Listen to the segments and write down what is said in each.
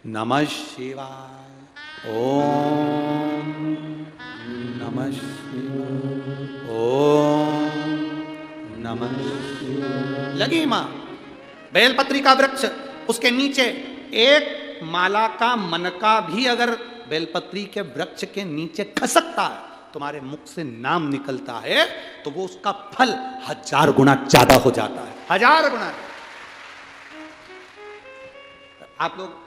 नमः शिवाय। ओम नमः शिवाय। ओम नमः शिवाय। लगी मां बेलपत्री का वृक्ष, उसके नीचे एक माला का मनका भी अगर बेलपत्री के वृक्ष के नीचे खसकता है, तुम्हारे मुख से नाम निकलता है, तो वो उसका फल 1000 गुना ज्यादा हो जाता है। 1000 गुना। आप लोग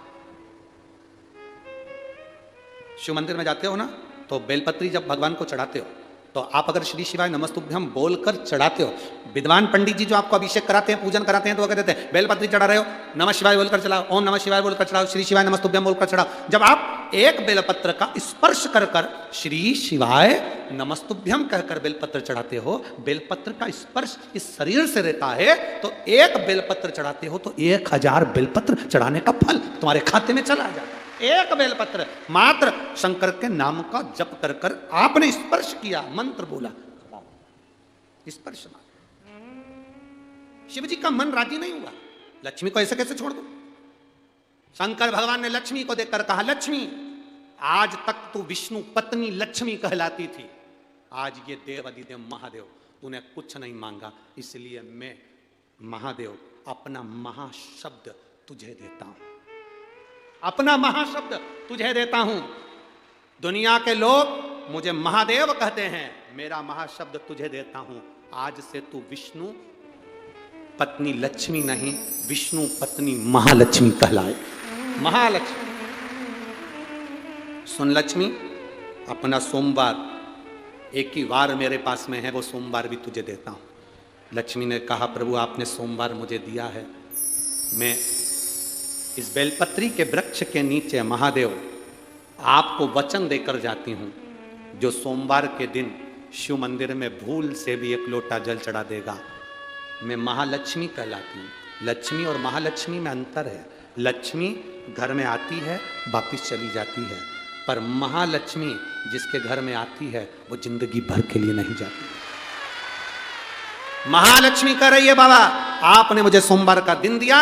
शिव मंदिर में जाते हो ना, तो बेलपत्री जब भगवान को चढ़ाते हो, तो आप अगर श्री शिवाय नमस्तुभ्यम बोलकर चढ़ाते हो, विद्वान पंडित जी जो आपको अभिषेक कराते हैं, पूजन कराते हैं, तो वो कहते हैं बेलपत्री चढ़ा रहे हो, नमः शिवाय बोलकर चढ़ाओ, ओम नमः शिवाय बोलकर चढ़ाओ, श्री शिवाय नमस्तुभ्यम बोलकर चढ़ाओ। जब आप एक बेलपत्र का स्पर्श कर कर श्री शिवाय नमस्तुभ्यम कहकर बेलपत्र चढ़ाते हो, बेलपत्र का स्पर्श इस शरीर से रहता है, तो एक बेलपत्र चढ़ाते हो तो 1000 बेलपत्र चढ़ाने का फल तुम्हारे खाते में चला जाता है। एक बेलपत्र मात्र शंकर के नाम का जप कर कर आपने स्पर्श किया, मंत्र बोला, स्पर्श मात्र। शिव जी का मन राजी नहीं हुआ, लक्ष्मी को ऐसे कैसे छोड़ दो। शंकर भगवान ने लक्ष्मी को देखकर कहा, लक्ष्मी आज तक तू विष्णु पत्नी लक्ष्मी कहलाती थी, आज ये देव अधिदेव महादेव तूने कुछ नहीं मांगा, इसलिए मैं महादेव अपना महाशब्द तुझे देता हूं, अपना महाशब्द तुझे देता हूं। दुनिया के लोग मुझे महादेव कहते हैं, मेरा महाशब्द तुझे देता हूं। आज से तू विष्णु पत्नी लक्ष्मी नहीं, विष्णु पत्नी महालक्ष्मी कहलाए। महालक्ष्मी। सुन लक्ष्मी, अपना सोमवार एक ही वार मेरे पास में है, वो सोमवार भी तुझे देता हूं। लक्ष्मी ने कहा, प्रभु आपने सोमवार मुझे दिया है, मैं इस बेलपत्री के वृक्ष के नीचे महादेव आपको वचन देकर जाती हूं, जो सोमवार के दिन शिव मंदिर में भूल से भी 1 लोटा जल चढ़ा देगा, मैं महालक्ष्मी कहलाती हूं। लक्ष्मी और महालक्ष्मी में अंतर है। लक्ष्मी घर में आती है, वापिस चली जाती है, पर महालक्ष्मी जिसके घर में आती है वो जिंदगी भर के लिए नहीं जाती। महालक्ष्मी कह रही है, बाबा आपने मुझे सोमवार का दिन दिया,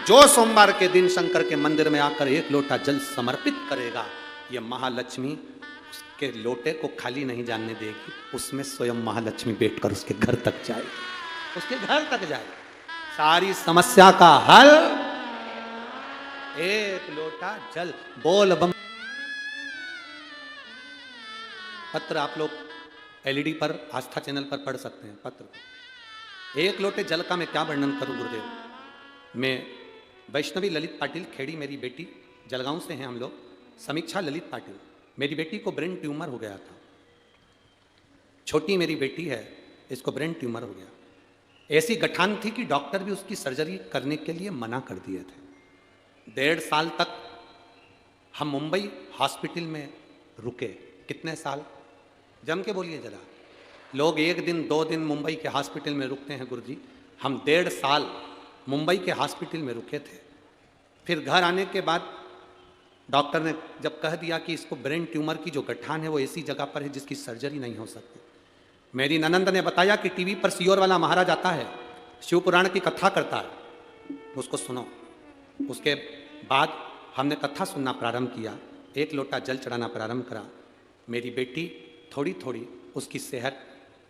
जो सोमवार के दिन शंकर के मंदिर में आकर 1 लोटा जल समर्पित करेगा, यह महालक्ष्मी उसके लोटे को खाली नहीं जाने देगी, उसमें स्वयं महालक्ष्मी बैठकर उसके घर तक जाएगी, उसके घर तक जाएगी। सारी समस्या का हल 1 लोटा जल। बोल बम। पत्र आप लोग एलईडी पर आस्था चैनल पर पढ़ सकते हैं पत्र। 1 लोटे जल का मैं क्या वर्णन करूं गुरुदेव। मैं वैष्णवी ललित पाटिल खेड़ी, मेरी बेटी, जलगांव से हैं हम लोग, समीक्षा ललित पाटिल, मेरी बेटी को ब्रेन ट्यूमर हो गया था। छोटी मेरी बेटी है, इसको ब्रेन ट्यूमर हो गया। ऐसी गठान थी कि डॉक्टर भी उसकी सर्जरी करने के लिए मना कर दिए थे। 1.5 साल तक हम मुंबई हॉस्पिटल में रुके। कितने साल, जम के बोलिए जरा। लोग 1 दिन 2 दिन मुंबई के हॉस्पिटल में रुकते हैं गुरुजी, हम 1.5 साल मुंबई के हॉस्पिटल में रुके थे। फिर घर आने के बाद डॉक्टर ने जब कह दिया कि इसको ब्रेन ट्यूमर की जो गठान है वो ऐसी जगह पर है जिसकी सर्जरी नहीं हो सकती, मेरी ननंद ने बताया कि टीवी पर सियोर वाला महाराज आता है, शिव पुराण की कथा करता है, उसको सुनो। उसके बाद हमने कथा सुनना प्रारंभ किया, 1 लोटा जल चढ़ाना प्रारंभ करा। मेरी बेटी थोड़ी थोड़ी, उसकी सेहत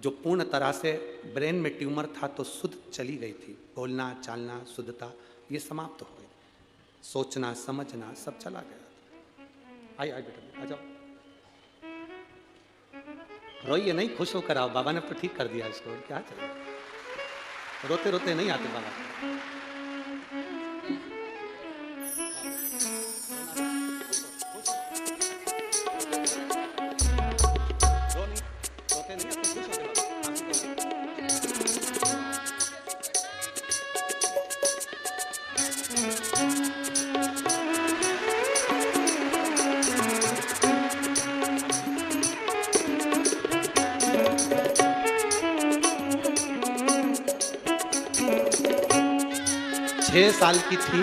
जो पूर्ण तरह से ब्रेन में ट्यूमर था तो शुद्ध चली गई थी, बोलना चालना शुद्धता ये समाप्त हो गई, सोचना समझना सब चला गया। आई बेटा आ जाओ, रोइए नहीं, खुश होकर आओ, बाबा ने तो ठीक कर दिया इसको, क्या चाहिए, रोते रोते नहीं आते बाबा। 6 साल की थी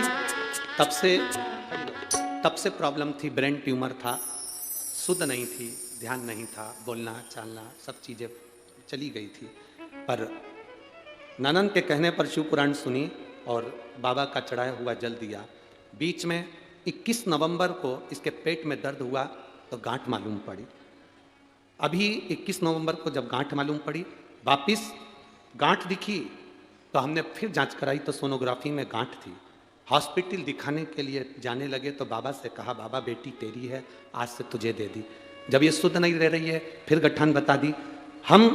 तब से प्रॉब्लम थी, ब्रेन ट्यूमर था, शुद्ध नहीं थी, ध्यान नहीं था, बोलना चालना सब चीज़ें चली गई थी। पर ननंद के कहने पर शिव पुराण सुनी और बाबा का चढ़ाया हुआ जल दिया। बीच में 21 नवंबर को इसके पेट में दर्द हुआ तो गांठ मालूम पड़ी। अभी 21 नवंबर को जब गांठ मालूम पड़ी, वापिस गांठ दिखी तो हमने फिर जांच कराई तो सोनोग्राफी में गांठ थी। हॉस्पिटल दिखाने के लिए जाने लगे तो बाबा से कहा, बाबा बेटी तेरी है, आज से तुझे दे दी। जब ये शुद्ध नहीं रह रही है फिर गठान बता दी। हम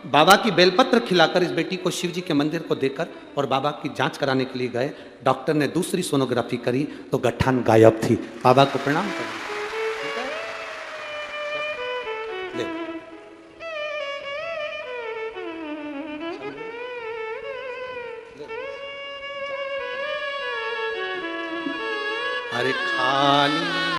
बाबा की बेलपत्र खिलाकर इस बेटी को शिव जी के मंदिर को देकर और बाबा की जांच कराने के लिए गए। डॉक्टर ने दूसरी सोनोग्राफी करी तो गठान गायब थी। बाबा को प्रणाम करें। ले। अरे खाली